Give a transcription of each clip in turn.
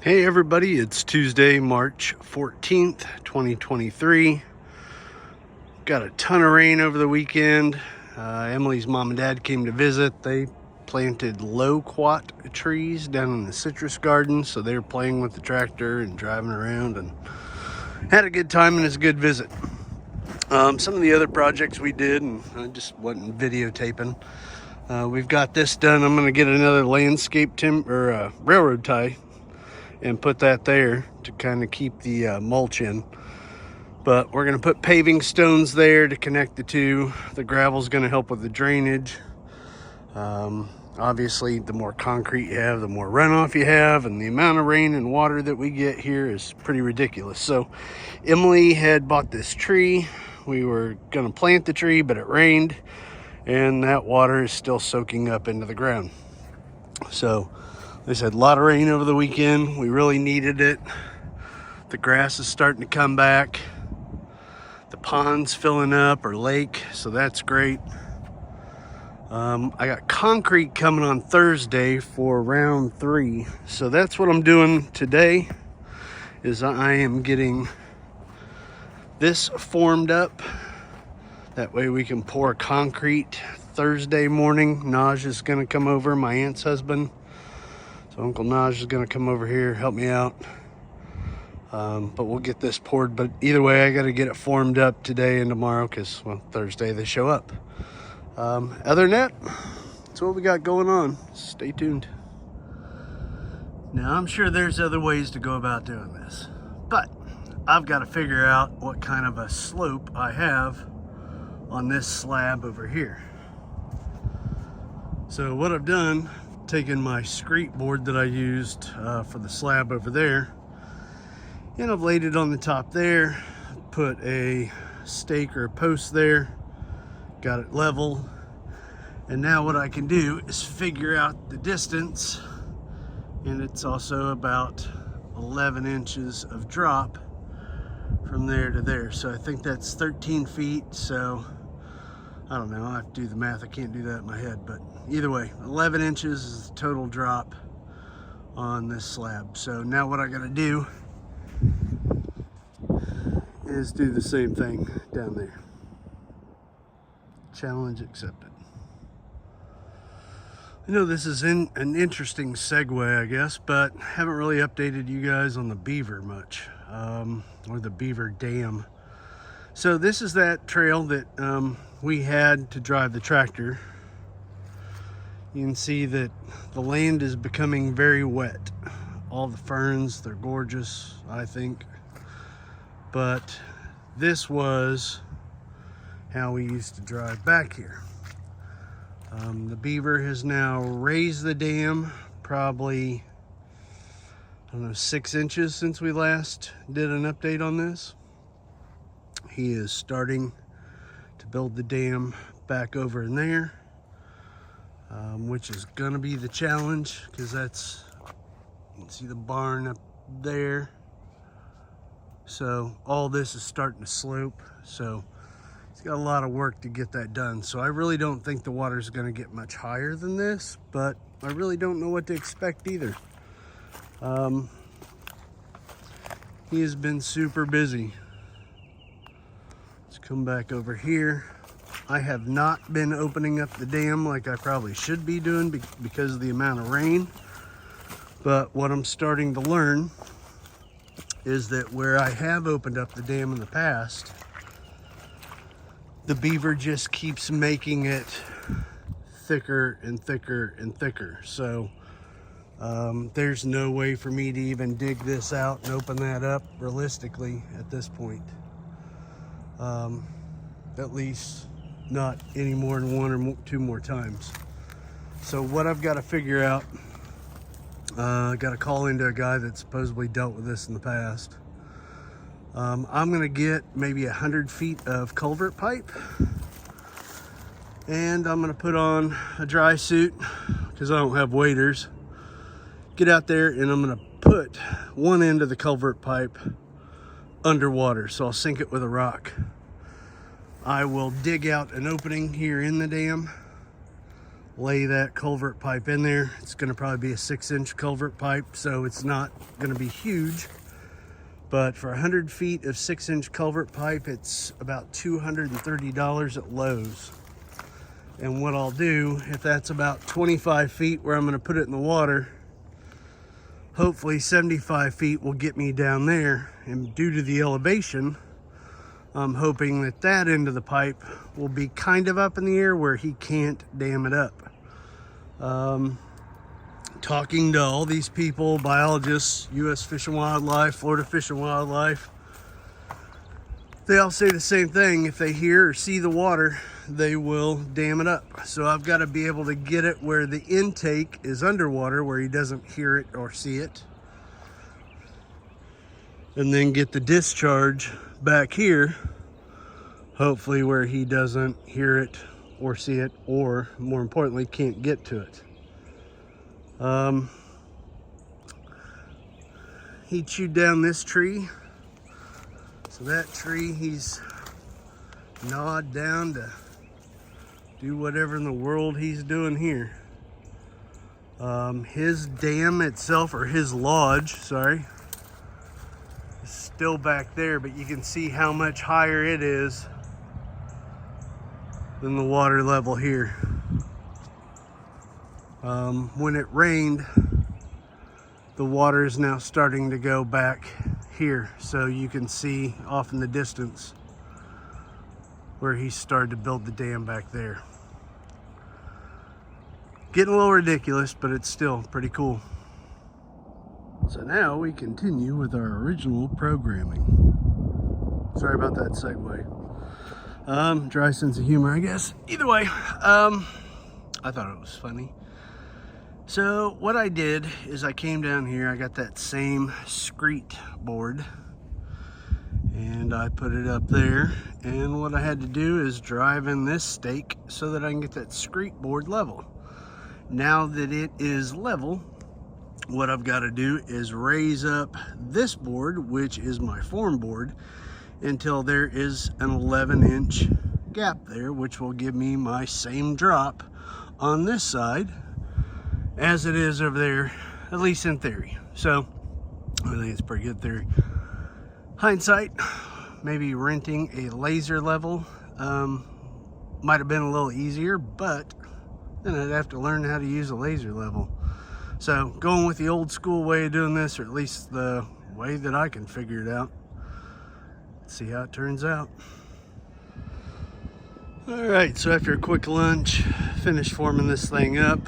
Hey everybody, it's Tuesday, March 14th, 2023. Got a ton of rain over the weekend. Emily's mom and dad came to visit. They planted loquat trees down in the citrus garden, so they were playing with the tractor and driving around and had a good time, and it's a good visit. Some of the other projects we did, and I just wasn't videotaping. We've got this done. I'm going to get another landscape railroad tie and put that there to kind of keep the mulch in. But we're going to put paving stones there to connect the two. The gravel's going to help with the drainage. Obviously, the more concrete you have, the more runoff you have, and the amount of rain and water that we get here is pretty ridiculous. So Emily had bought this tree. We were going to plant the tree, but it rained, and that water is still soaking up into the ground. So they said a lot of rain over the weekend. We really needed it. The grass is starting to come back. The pond's filling up, or lake, so that's great. I got concrete coming on Thursday for round 3. So that's what I'm doing today, is I am getting this formed up. That way we can pour concrete Thursday morning. Naj is gonna come over, my aunt's husband. So Uncle Naj is going to come over here, help me out. But we'll get this poured. But either way, I got to get it formed up today and tomorrow because, well, Thursday they show up. Other than that, that's what we got going on. Stay tuned. Now, I'm sure there's other ways to go about doing this, but I've got to figure out what kind of a slope I have on this slab over here. So what I've done, taken my screed board that I used for the slab over there, and I've laid it on the top there, put a stake or a post there, got it level, and now what I can do is figure out the distance, and it's also about 11 inches of drop from there to there. So I think that's 13 feet, so I don't know, I have to do the math, I can't do that in my head, but either way, 11 inches is the total drop on this slab. So now what I gotta do is do the same thing down there. Challenge accepted. I know this is an interesting segue, I guess, but haven't really updated you guys on the Beaver much, or the Beaver Dam. So this is that trail that we had to drive the tractor. You can see that the land is becoming very wet. All the ferns, they're gorgeous, I think. But this was how we used to drive back here. The Beaver has now raised the dam probably, I don't know, 6 inches since we last did an update on this. He is starting to build the dam back over in there, which is gonna be the challenge, because that's, you can see the barn up there. So all this is starting to slope, so it's got a lot of work to get that done. So I really don't think the water is gonna get much higher than this, but I really don't know what to expect either. He has been super busy. Let's come back over here. I have not been opening up the dam like I probably should be doing because of the amount of rain. But what I'm starting to learn is that where I have opened up the dam in the past, the Beaver just keeps making it thicker and thicker and thicker. So there's no way for me to even dig this out and open that up realistically at this point. At least not any more than 1 or 2 more times. So what I've got to figure out, I got to call into a guy that supposedly dealt with this in the past. I'm gonna get maybe 100 feet of culvert pipe, and I'm gonna put on a dry suit because I don't have waders. Get out there and I'm gonna put one end of the culvert pipe underwater, so I'll sink it with a rock. I will dig out an opening here in the dam, lay that culvert pipe in there. It's going to probably be a 6-inch culvert pipe, so it's not going to be huge. But for 100 feet of 6-inch culvert pipe, it's about $230 at Lowe's. And what I'll do, if that's about 25 feet where I'm going to put it in the water, hopefully 75 feet will get me down there. And due to the elevation, I'm hoping that that end of the pipe will be kind of up in the air where he can't dam it up. Talking to all these people, biologists, U.S. Fish and Wildlife, Florida Fish and Wildlife, they all say the same thing. If they hear or see the water, they will dam it up. So I've got to be able to get it where the intake is underwater, where he doesn't hear it or see it, and then get the discharge back here, hopefully where he doesn't hear it or see it, or more importantly, can't get to it. He chewed down this tree, so that tree he's gnawed down to do whatever in the world he's doing here. His dam itself, or his lodge, sorry, is still back there, but you can see how much higher it is than the water level here. When it rained, the water is now starting to go back here, so you can see off in the distance where he started to build the dam back there. Getting a little ridiculous, but it's still pretty cool. So now we continue with our original programming. Sorry about that segue. Dry sense of humor, I guess. Either way, I thought it was funny. So what I did is I came down here, I got that same screet board, and I put it up there, and what I had to do is drive in this stake so that I can get that screet board level. Now that it is level, what I've got to do is raise up this board, which is my form board, until there is an 11-inch gap there, which will give me my same drop on this side as it is over there, at least in theory. So I think it's pretty good theory. Hindsight, maybe renting a laser level might have been a little easier, but then I'd have to learn how to use a laser level. So going with the old school way of doing this, or at least the way that I can figure it out. Let's see how it turns out. All right, so after a quick lunch, finished forming this thing up.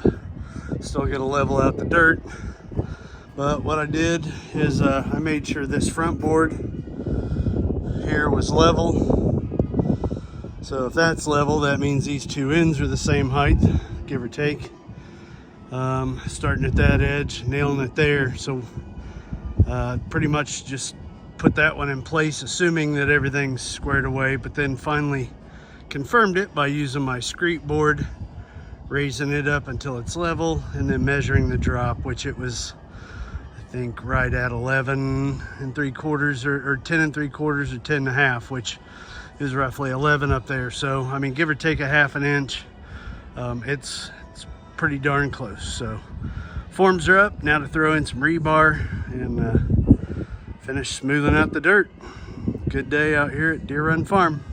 Still gonna level out the dirt, but what I did is I made sure this front board here was level. So if that's level, that means these two ends are the same height, give or take. Starting at that edge, nailing it there. So pretty much just put that one in place, assuming that everything's squared away, but then finally confirmed it by using my screet board, raising it up until it's level, and then measuring the drop, which it was, I think, right at 11 3/4 or 10 3/4 or 10 1/2, which is roughly 11 up there. So I mean, give or take a 1/2 inch, it's pretty darn close. So forms are up. Now to throw in some rebar and finish smoothing out the dirt. Good day out here at Deer Run Farm.